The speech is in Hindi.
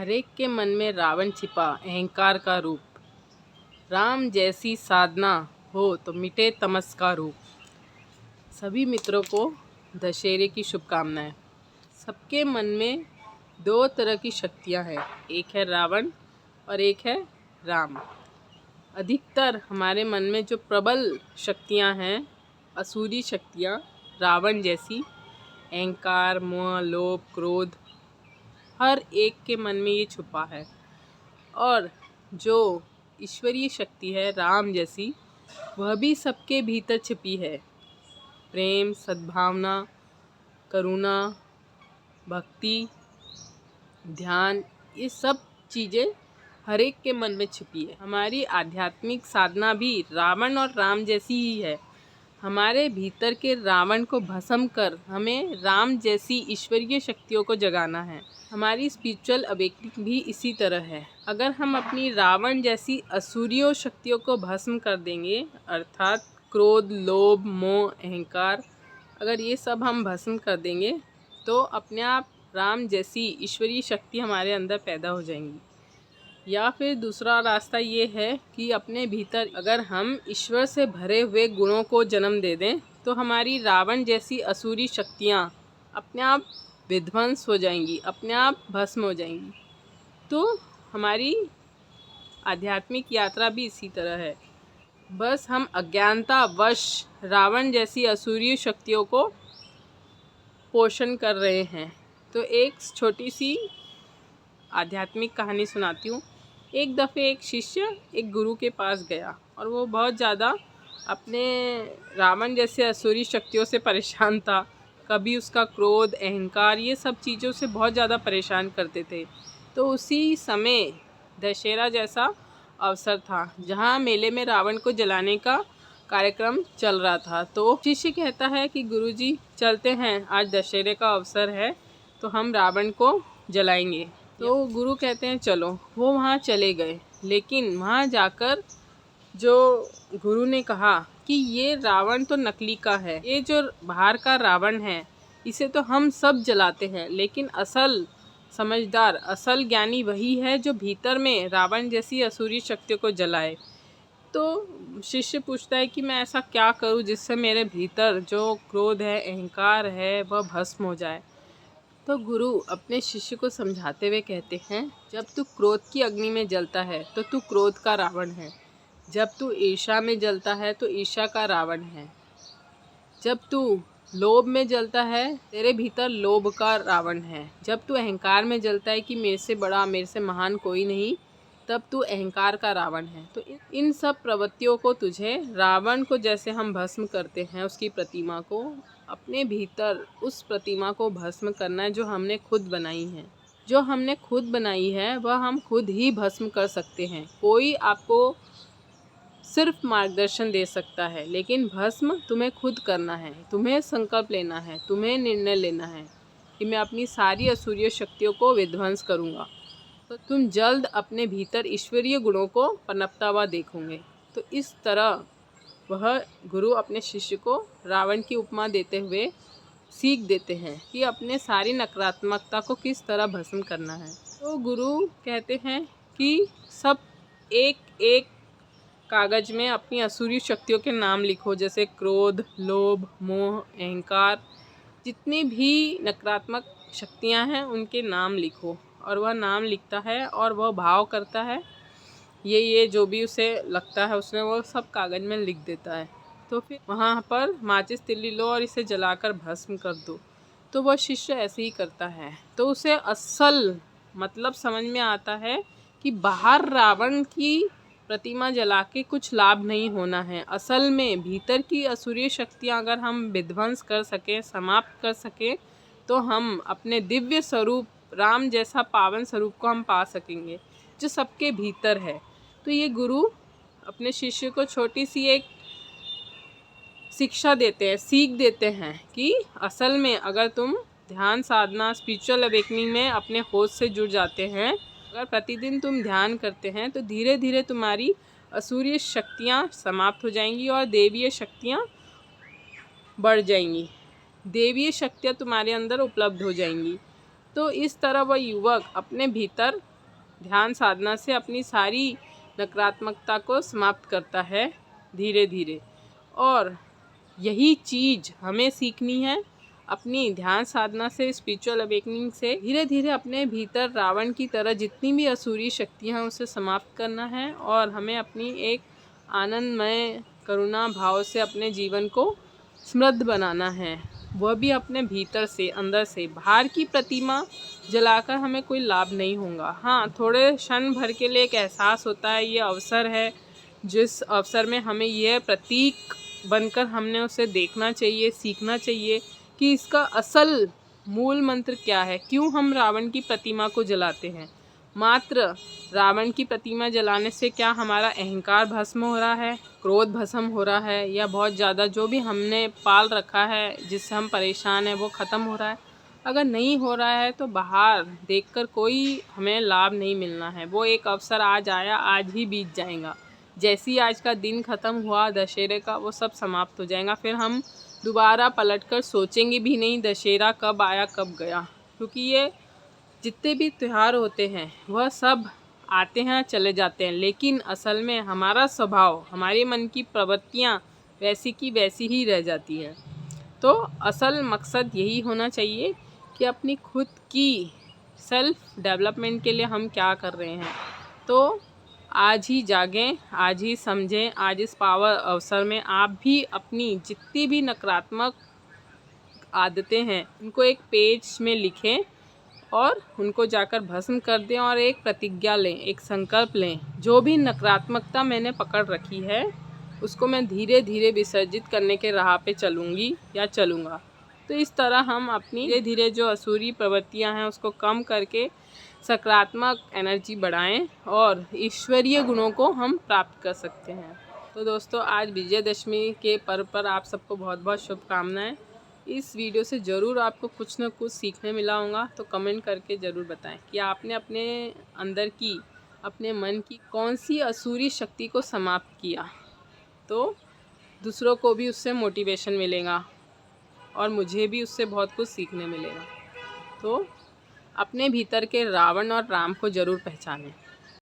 हरेक के मन में रावण छिपा अहंकार का रूप। राम जैसी साधना हो तो मिटे तमस का रूप। सभी मित्रों को दशहरे की शुभकामनाएं। सबके मन में दो तरह की शक्तियां हैं, एक है रावण और एक है राम। अधिकतर हमारे मन में जो प्रबल शक्तियां हैं, असुरी शक्तियां, रावण जैसी, अहंकार, मोह, लोभ, क्रोध, हर एक के मन में ये छुपा है। और जो ईश्वरीय शक्ति है राम जैसी, वह भी सबके भीतर छिपी है। प्रेम, सद्भावना, करुणा, भक्ति, ध्यान, ये सब चीज़ें हर एक के मन में छिपी है। हमारी आध्यात्मिक साधना भी रावण और राम जैसी ही है। हमारे भीतर के रावण को भस्म कर हमें राम जैसी ईश्वरीय शक्तियों को जगाना है। हमारी स्पिरिचुअल अवेकनिंग भी इसी तरह है। अगर हम अपनी रावण जैसी असुरीय शक्तियों को भस्म कर देंगे, अर्थात क्रोध, लोभ, मोह, अहंकार, अगर ये सब हम भस्म कर देंगे तो अपने आप राम जैसी ईश्वरीय शक्ति हमारे अंदर पैदा हो जाएंगी। या फिर दूसरा रास्ता ये है कि अपने भीतर अगर हम ईश्वर से भरे हुए गुणों को जन्म दे दें तो हमारी रावण जैसी असुरी शक्तियाँ अपने आप विध्वंस हो जाएंगी, अपने आप भस्म हो जाएंगी। तो हमारी आध्यात्मिक यात्रा भी इसी तरह है। बस हम अज्ञानतावश रावण जैसी असुरी शक्तियों को पोषण कर रहे हैं। तो एक छोटी सी आध्यात्मिक कहानी सुनाती हूँ। एक दफ़े एक शिष्य एक गुरु के पास गया और वो बहुत ज़्यादा अपने रावण जैसे असुरी शक्तियों से परेशान था। कभी उसका क्रोध, अहंकार, ये सब चीज़ों से बहुत ज़्यादा परेशान करते थे। तो उसी समय दशहरा जैसा अवसर था जहाँ मेले में रावण को जलाने का कार्यक्रम चल रहा था। तो शिष्य कहता है कि गुरुजी चलते हैं, आज दशहरे का अवसर है तो हम रावण को जलाएंगे। तो गुरु कहते हैं चलो। वो वहाँ चले गए, लेकिन वहाँ जाकर जो गुरु ने कहा कि ये रावण तो नकली का है, ये जो बाहर का रावण है इसे तो हम सब जलाते हैं, लेकिन असल समझदार, असल ज्ञानी वही है जो भीतर में रावण जैसी असुरी शक्तियों को जलाए। तो शिष्य पूछता है कि मैं ऐसा क्या करूं जिससे मेरे भीतर जो क्रोध है, अहंकार है, वह भस्म हो जाए। तो गुरु अपने शिष्य को समझाते हुए कहते हैं, जब तू क्रोध की अग्नि में जलता है तो तू क्रोध का रावण है। जब तू ईर्ष्या में जलता है तो ईर्ष्या का रावण है। जब तू लोभ में जलता है तेरे भीतर लोभ का रावण है। जब तू अहंकार में जलता है कि मेरे से बड़ा, मेरे से महान कोई नहीं, तब तू अहंकार का रावण है। तो इन सब प्रवृत्तियों को तुझे, रावण को जैसे हम भस्म करते हैं उसकी प्रतिमा को, अपने भीतर उस प्रतिमा को भस्म करना है जो हमने खुद बनाई है। जो हमने खुद बनाई है वह हम खुद ही भस्म कर सकते हैं। कोई आपको सिर्फ मार्गदर्शन दे सकता है, लेकिन भस्म तुम्हें खुद करना है। तुम्हें संकल्प लेना है, तुम्हें निर्णय लेना है कि मैं अपनी सारी असुरीय शक्तियों को विध्वंस करूँगा। तो तुम जल्द अपने भीतर ईश्वरीय गुणों को पनपता हुआ देखोगे। तो इस तरह वह गुरु अपने शिष्य को रावण की उपमा देते हुए सीख देते हैं कि अपने सारी नकारात्मकता को किस तरह भस्म करना है। तो गुरु कहते हैं कि सब एक एक कागज़ में अपनी असुरी शक्तियों के नाम लिखो, जैसे क्रोध, लोभ, मोह, अहंकार, जितनी भी नकारात्मक शक्तियां हैं उनके नाम लिखो। और वह नाम लिखता है और वह भाव करता है, ये जो भी उसे लगता है उसमें वो सब कागज़ में लिख देता है। तो फिर वहाँ पर माचिस तिल्ली लो और इसे जलाकर भस्म कर दो। तो वह शिष्य ऐसे ही करता है। तो उसे असल मतलब समझ में आता है कि बाहर रावण की प्रतिमा जला के कुछ लाभ नहीं होना है। असल में भीतर की असुरी शक्तियाँ अगर हम विध्वंस कर सकें, समाप्त कर सकें, तो हम अपने दिव्य स्वरूप, राम जैसा पावन स्वरूप को हम पा सकेंगे जो सबके भीतर है। तो ये गुरु अपने शिष्य को छोटी सी एक शिक्षा देते हैं, सीख देते हैं कि असल में अगर तुम ध्यान साधना, स्पिरिचुअल अवेकनिंग में अपने होश से जुड़ जाते हैं, अगर प्रतिदिन तुम ध्यान करते हैं, तो धीरे धीरे तुम्हारी असुरीय शक्तियाँ समाप्त हो जाएंगी और देवीय शक्तियाँ बढ़ जाएंगी। देवीय शक्तियाँ तुम्हारे अंदर उपलब्ध हो जाएंगी। तो इस तरह वह युवक अपने भीतर ध्यान साधना से अपनी सारी नकारात्मकता को समाप्त करता है धीरे धीरे। और यही चीज़ हमें सीखनी है अपनी ध्यान साधना से, स्पिरिचुअल अवेकनिंग से। धीरे धीरे अपने भीतर रावण की तरह जितनी भी असुरी शक्तियाँ हैं उसे समाप्त करना है और हमें अपनी एक आनंदमय करुणा भाव से अपने जीवन को समृद्ध बनाना है, वह भी अपने भीतर से, अंदर से। बाहर की प्रतिमा जलाकर हमें कोई लाभ नहीं होगा। हाँ, थोड़े क्षण भर के लिए एक एहसास होता है, ये अवसर है, जिस अवसर में हमें यह प्रतीक बनकर हमने उसे देखना चाहिए, सीखना चाहिए कि इसका असल मूल मंत्र क्या है, क्यों हम रावण की प्रतिमा को जलाते हैं। मात्र रावण की प्रतिमा जलाने से क्या हमारा अहंकार भस्म हो रहा है, क्रोध भस्म हो रहा है, या बहुत ज़्यादा जो भी हमने पाल रखा है जिससे हम परेशान हैं वो ख़त्म हो रहा है? अगर नहीं हो रहा है तो बाहर देखकर कोई हमें लाभ नहीं मिलना है। वो एक अवसर आज आया, आज ही बीत जाएगा। जैसे ही आज का दिन ख़त्म हुआ दशहरे का, वो सब समाप्त हो जाएगा। फिर हम दोबारा पलटकर सोचेंगे भी नहीं दशहरा कब आया कब गया, क्योंकि ये जितने भी त्यौहार होते हैं वह सब आते हैं चले जाते हैं, लेकिन असल में हमारा स्वभाव, हमारे मन की प्रवृत्तियाँ वैसी की वैसी ही रह जाती है। तो असल मकसद यही होना चाहिए कि अपनी खुद की सेल्फ डेवलपमेंट के लिए हम क्या कर रहे हैं। तो आज ही जागें, आज ही समझें, आज इस पावर अवसर में आप भी अपनी जितनी भी नकारात्मक आदतें हैं उनको एक पेज में लिखें और उनको जाकर भस्म कर दें और एक प्रतिज्ञा लें, एक संकल्प लें। जो भी नकारात्मकता मैंने पकड़ रखी है उसको मैं धीरे धीरे विसर्जित करने के राह पे चलूँगी या चलूँगा। तो इस तरह हम अपनी धीरे धीरे जो असुरी प्रवृत्तियां हैं उसको कम करके सकारात्मक एनर्जी बढ़ाएं और ईश्वरीय गुणों को हम प्राप्त कर सकते हैं। तो दोस्तों, आज विजयदशमी के पर्व पर आप सबको बहुत बहुत शुभकामनाएं। इस वीडियो से ज़रूर आपको कुछ न कुछ सीखने मिला होगा, तो कमेंट करके ज़रूर बताएं कि आपने अपने अंदर की, अपने मन की कौन सी असुरी शक्ति को समाप्त किया। तो दूसरों को भी उससे मोटिवेशन मिलेगा और मुझे भी उससे बहुत कुछ सीखने मिलेगा। तो अपने भीतर के रावण और राम को ज़रूर पहचानें।